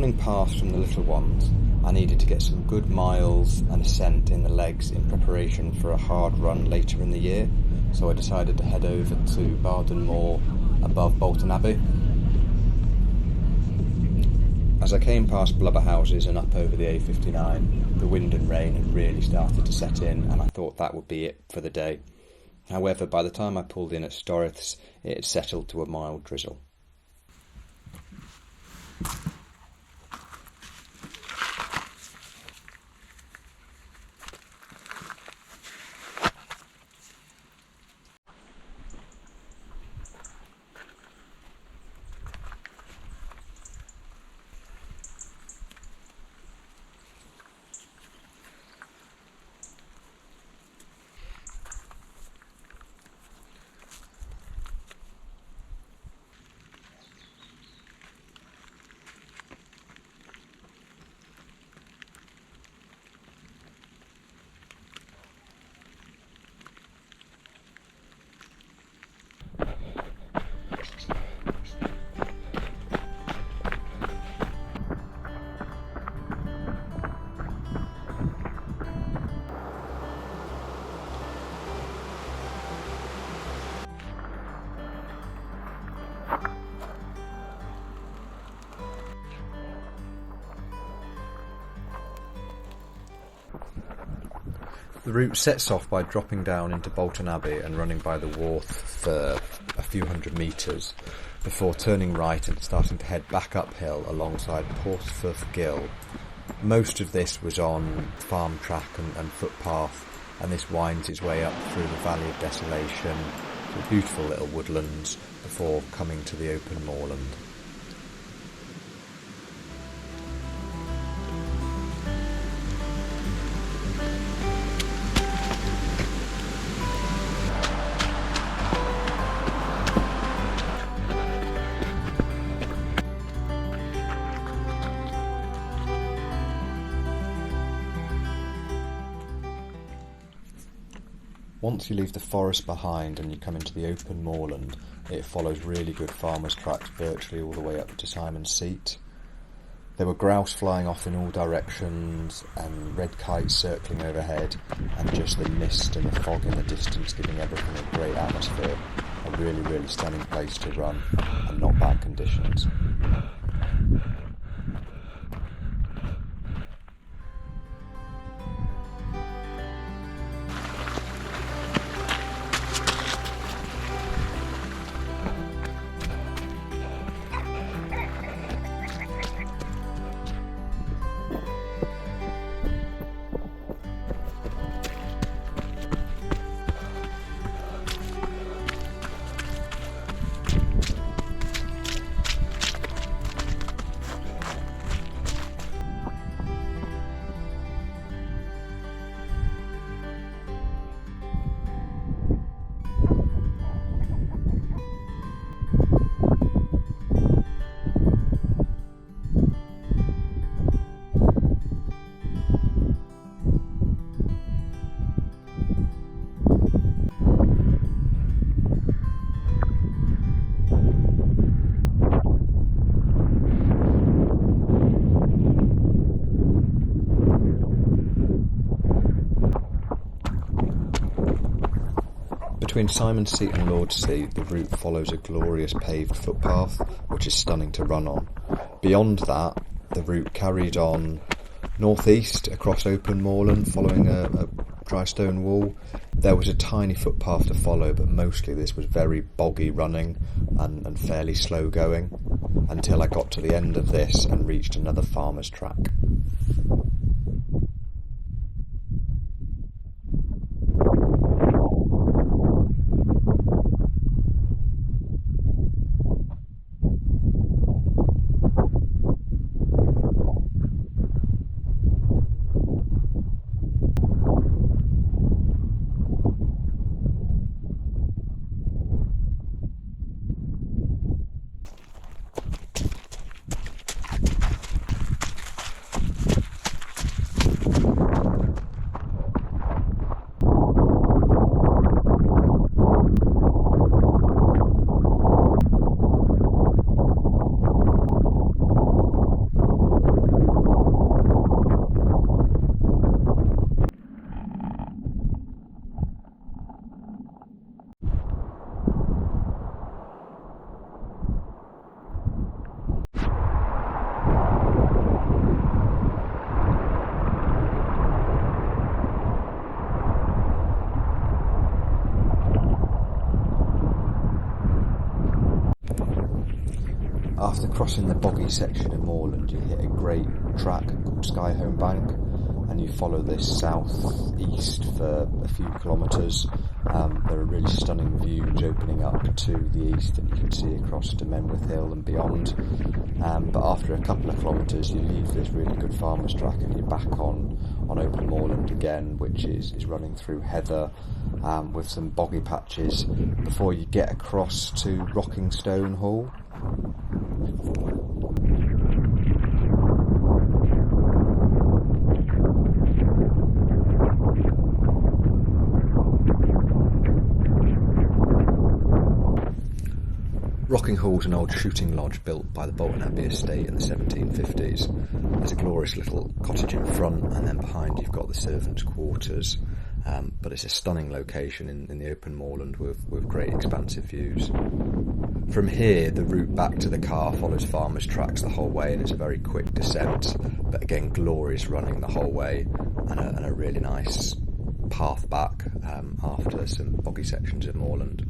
morning pass from the little ones, I needed to get some good miles and ascent in the legs in preparation for a hard run later in the year, so I decided to head over to Barden Moor above Bolton Abbey. As I came past blubber houses and up over the A59, the wind and rain had really started to set in, and I thought that would be it for the day. However, by the time I pulled in at Storriths, it had settled to a mild drizzle. The route sets off by dropping down into Bolton Abbey and running by the wharf for a few hundred metres before turning right and starting to head back uphill alongside Portsmouth Gill. Most of this was on farm track and footpath, and this winds its way up through the Valley of Desolation to beautiful little woodlands before coming to the open moorland. Once you leave the forest behind and you come into the open moorland, it follows really good farmers' tracks virtually all the way up to Simon's Seat. There were grouse flying off in all directions and red kites circling overhead, and just the mist and the fog in the distance giving everything a great atmosphere. A really, really stunning place to run, and not bad conditions. Between Simon's Seat and Lord's Seat, the route follows a glorious paved footpath, which is stunning to run on. Beyond that, the route carried on northeast across open moorland, following a dry stone wall. There was a tiny footpath to follow, but mostly this was very boggy running and fairly slow going, until I got to the end of this and reached another farmer's track. crossing the boggy section of moorland, you hit a great track called Skyholme Bank, and you follow this south-east for a few kilometres. There are really stunning views opening up to the east that you can see across to Menwith Hill and beyond. But after a couple of kilometres, you leave this really good farmer's track and you're back on open moorland again, which is running through heather with some boggy patches before you get across to Rockingstone Hall. Rocking Hall is an old shooting lodge built by the Bolton Abbey estate in the 1750s. There's a glorious little cottage in front, and then behind you've got the servants' quarters. But it's a stunning location in the open moorland with great expansive views. From here, the route back to the car follows farmers' tracks the whole way, and it's a very quick descent, but again glorious running the whole way, and a really nice path back after some boggy sections of moorland.